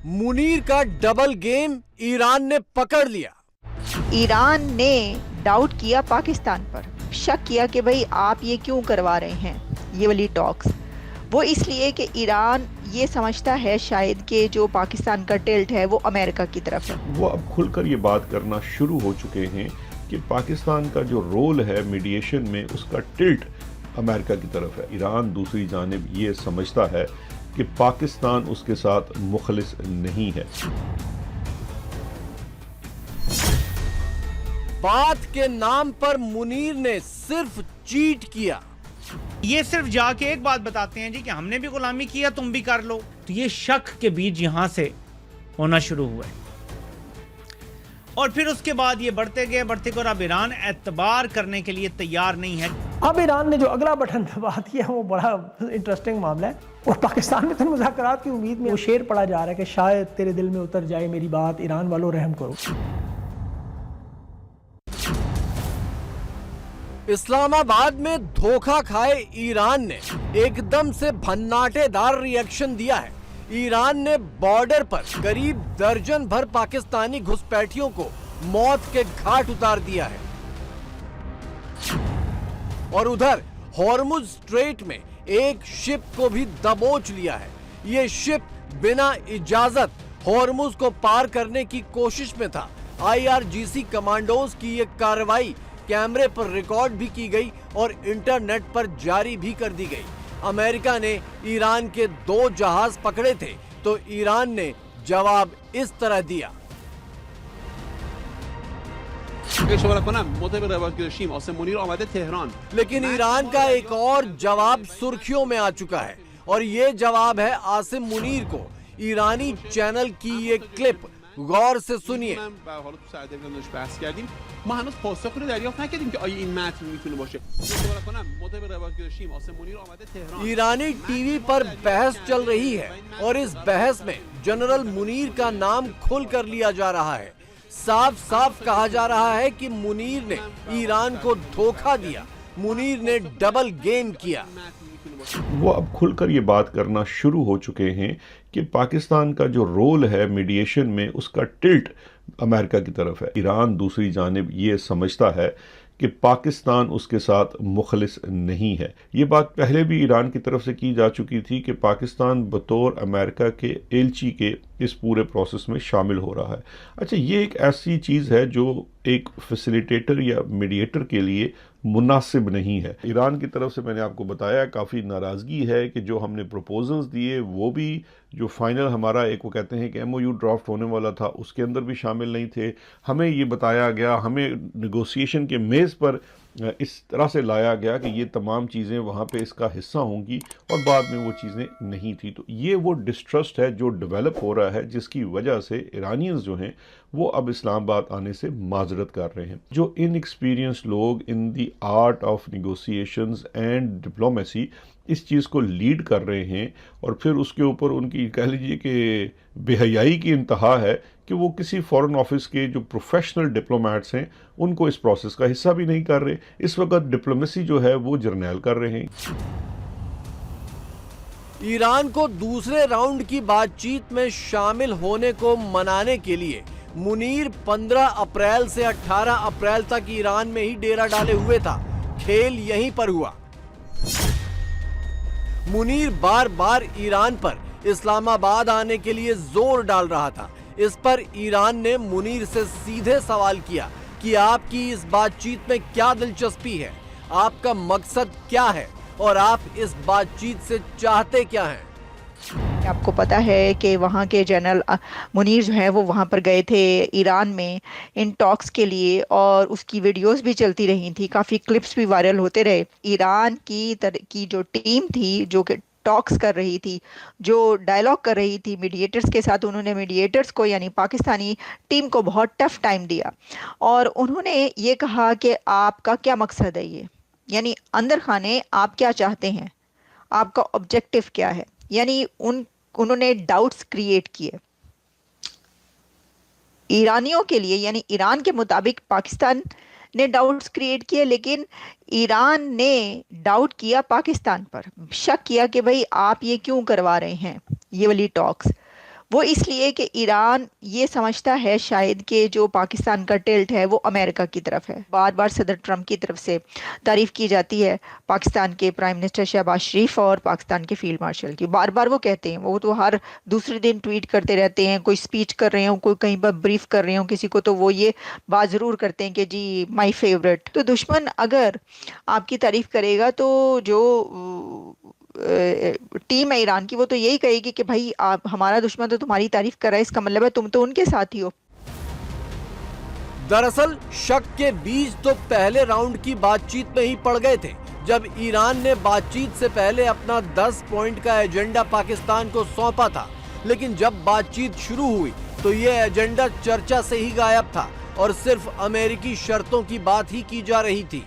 मुनीर का double game Iran ने पकड़ लिया। ईरान ने डाउट किया पाकिस्तान पर, शक किया कि भाई आप ये क्यों करवा रहे हैं ये वाली टॉक्स। वो इसलिए कि ईरान ये समझता है शायद कि जो पाकिस्तान का टिल्ट है वो अमेरिका की तरफ है। वो अब खुलकर ये बात करना शुरू हो चुके हैं कि पाकिस्तान का जो रोल है मीडिएशन में उसका टिल्ट अमेरिका की तरफ है। ईरान दूसरी जानिब ये समझता है कि पाकिस्तान उसके साथ मुखलिस नहीं है। बात के नाम पर मुनीर ने सिर्फ चीट किया। ये सिर्फ जाके एक बात बताते हैं जी कि हमने भी गुलामी किया, तुम भी कर लो। तो ये शक के बीज यहां से होना शुरू हुए और फिर उसके बाद ये बढ़ते गए और अब ईरान एतबार करने के लिए तैयार नहीं है। अब ईरान ने जो अगला बटन दबा दिया वो बड़ा इंटरेस्टिंग मामला है और पाकिस्तान में तो मुज़ाकरात की उम्मीद में वो शेर पड़ा जा रहा है कि शायद तेरे दिल में उतर जाए मेरी बात, ईरान वालों रहम करो। इस्लामाबाद में धोखा खाए ईरान ने एकदम से भन्नाटेदार रिएक्शन दिया है। ईरान ने बॉर्डर पर करीब दर्जन भर पाकिस्तानी घुसपैठियों को मौत के घाट उतार दिया है और उधर हॉर्मुज स्ट्रेट में एक शिप को भी दबोच लिया है। ये शिप बिना इजाजत हॉर्मुज को पार करने की कोशिश में था। IRGC कमांडोज की ये कार्रवाई कैमरे पर रिकॉर्ड भी की गई और इंटरनेट पर जारी भी कर दी गई। अमेरिका ने ईरान के 2 जहाज पकड़े थे तो ईरान ने जवाब इस तरह दिया। लेकिन ईरान का एक और जवाब सुर्खियों में आ चुका है और ये जवाब है आसिम मुनीर को। ईरानी चैनल की ये क्लिप गौर से सुनिए। ईरानी टीवी पर बहस चल रही है और इस बहस में जनरल मुनीर का नाम खुल कर लिया जा रहा है। साफ साफ कहा जा रहा है कि मुनीर ने ईरान को धोखा दिया, मुनीर ने डबल गेम किया। वो अब खुलकर ये बात करना शुरू हो चुके हैं कि पाकिस्तान का जो रोल है मीडिएशन में उसका टिल्ट अमेरिका की तरफ है। ईरान दूसरी जानिब ये समझता है कि पाकिस्तान उसके साथ मुखलिस नहीं है। ये बात पहले भी ईरान की तरफ से की जा चुकी थी कि पाकिस्तान बतौर अमेरिका के एलची के इस पूरे प्रोसेस में शामिल हो रहा है। अच्छा, ये एक ऐसी चीज़ है जो एक फैसिलिटेटर या मीडिएटर के लिए मुनासिब नहीं है। ईरान की तरफ से मैंने आपको बताया काफ़ी नाराज़गी है कि जो हमने प्रपोजल्स दिए वो भी जो फाइनल हमारा एक वो कहते हैं कि MOU ड्राफ्ट होने वाला था उसके अंदर भी शामिल नहीं थे। हमें ये बताया गया, हमें नेगोशिएशन के मेज़ पर इस तरह से लाया गया कि ये तमाम चीज़ें वहाँ पे इसका हिस्सा होंगी और बाद में वो चीज़ें नहीं थी। तो ये वो डिस्ट्रस्ट है जो डेवलप हो रहा है जिसकी वजह से ईरानियंस जो हैं वो अब इस्लामाबाद आने से माजरत कर रहे हैं। जो इनएक्सपीरियंस लोग in the art of negotiations and diplomacy इस चीज़ को लीड कर रहे हैं और फिर उसके ऊपर उनकी कह लीजिए कि बेहयाई की इंतहा है कि वो किसी फॉरेन ऑफिस के जो प्रोफेशनल डिप्लोमेट्स हैं उनको इस प्रोसेस का हिस्सा भी नहीं कर रहे। इस वक्त डिप्लोमेसी जो है वो जर्नैल कर रहे हैं। ईरान को दूसरे राउंड की बातचीत में शामिल होने को मनाने के लिए मुनीर 15 अप्रैल से 18 अप्रैल तक ईरान में ही डेरा डाले हुए था। खेल यहीं पर हुआ। मुनीर बार बार ईरान पर इस्लामाबाद आने के लिए जोर डाल रहा था। इस पर ईरान ने मुनीर से सीधे सवाल किया कि आपकी इस बातचीत में क्या दिलचस्पी है, आपका मकसद क्या है और आप इस बातचीत से चाहते क्या हैं। आपको पता है कि वहाँ के जनरल मुनीर जो है वो वहाँ पर गए थे ईरान में इन टॉक्स के लिए और उसकी वीडियोस भी चलती रही थी, काफ़ी क्लिप्स भी वायरल होते रहे। ईरान की जो टीम थी जो कि टॉक्स कर रही थी, जो डायलॉग कर रही थी मीडिएटर्स के साथ, उन्होंने मीडिएटर्स को यानी पाकिस्तानी टीम को बहुत टफ टाइम दिया और उन्होंने ये कहा कि आपका क्या मकसद है, ये यानी अंदर खाने आप क्या चाहते हैं, आपका ऑब्जेक्टिव क्या है। यानी उन्होंने डाउट्स क्रिएट किए ईरानियों के लिए, यानी ईरान के मुताबिक पाकिस्तान ने डाउट्स क्रिएट किए, लेकिन ईरान ने डाउट किया पाकिस्तान पर, शक किया कि भाई आप ये क्यों करवा रहे हैं ये वाली टॉक्स। वो इसलिए कि ईरान ये समझता है शायद कि जो पाकिस्तान का टिल्ट है वो अमेरिका की तरफ है। बार बार सदर ट्रंप की तरफ से तारीफ की जाती है पाकिस्तान के प्राइम मिनिस्टर शहबाज शरीफ और पाकिस्तान के फील्ड मार्शल की। बार बार वो कहते हैं, वो तो हर दूसरे दिन ट्वीट करते रहते हैं, कोई स्पीच कर रहे हो, कोई कहीं पर ब्रीफ कर रहे हो किसी को, तो वो ये बात ज़रूर करते हैं कि जी माय फेवरेट। तो दुश्मन अगर आपकी तारीफ करेगा तो जो टीम है ईरान की वो तो यही कहेगी कि भाई आप, हमारा दुश्मन तो तुम्हारी तारीफ कर रहा है, इसका मतलब है तुम तो उनके साथ ही हो। दरअसल शक के बीज तो पहले राउंड की बातचीत में ही पड़ गए थे, जब ईरान ने बातचीत से पहले अपना 10 पॉइंट का एजेंडा पाकिस्तान को सौंपा था। लेकिन जब बातचीत शुरू हुई तो ये एजेंडा चर्चा से ही गायब था और सिर्फ अमेरिकी शर्तों की बात ही की जा रही थी।